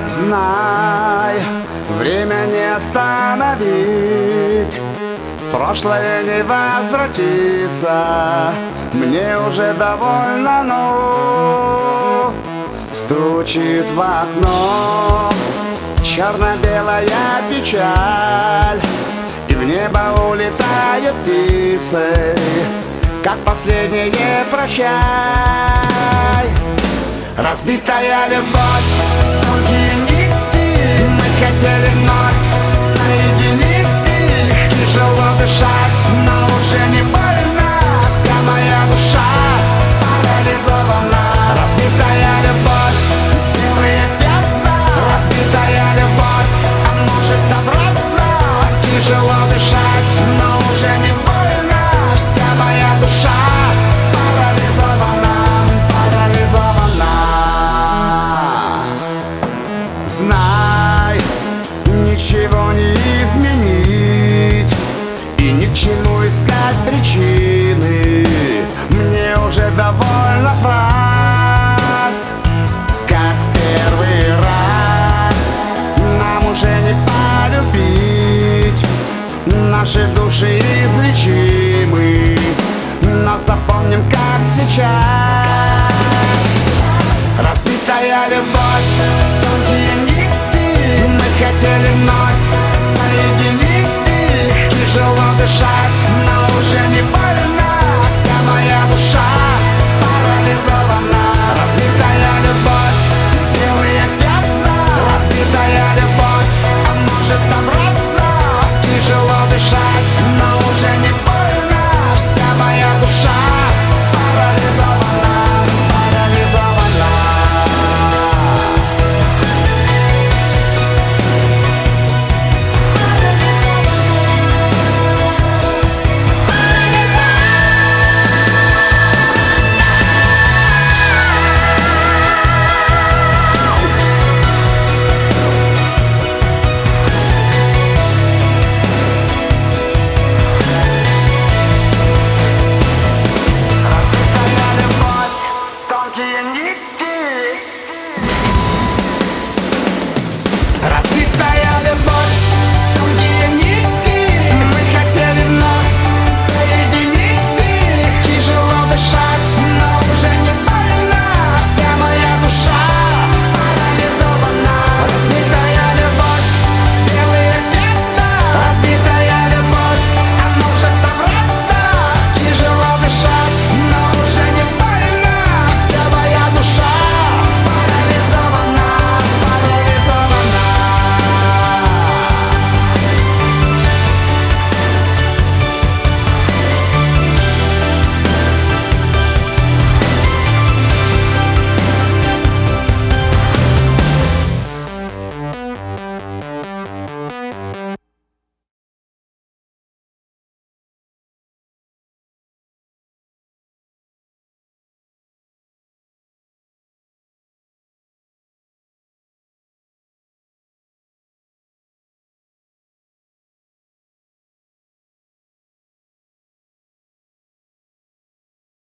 Знай, время не остановить, в прошлое не возвратиться. Мне уже довольно, но стучит в окно черно-белая печаль, и в небо улетают птицы, как последнее прощай. Разбитая любовь, тонкие нити, мы хотели вновь соединить их. Тяжело дышать, но уже не больно, вся моя душа парализована. Разбитая любовь, белые пятна, разбитая любовь, а может обратно. Тяжело дышать, но уже не больно, вся моя душа парализована, парализована. Знай, ничего не изменить, и ни к чему искать причины. Мне уже довольно фраз, как в первый раз. Нам уже не полюбить, наши души излечимы, но запомним, как сейчас. Разбитая любовь, тонкие нити, мы хотели вновь соединить их. Тяжело дышать, но уже не больно, вся моя душа парализована. Разбитая любовь, белые пятна, разбитая любовь, а может обратно. Тяжело дышать, но уже не больно, вся моя душа парализована, парализована. Тонкие нити.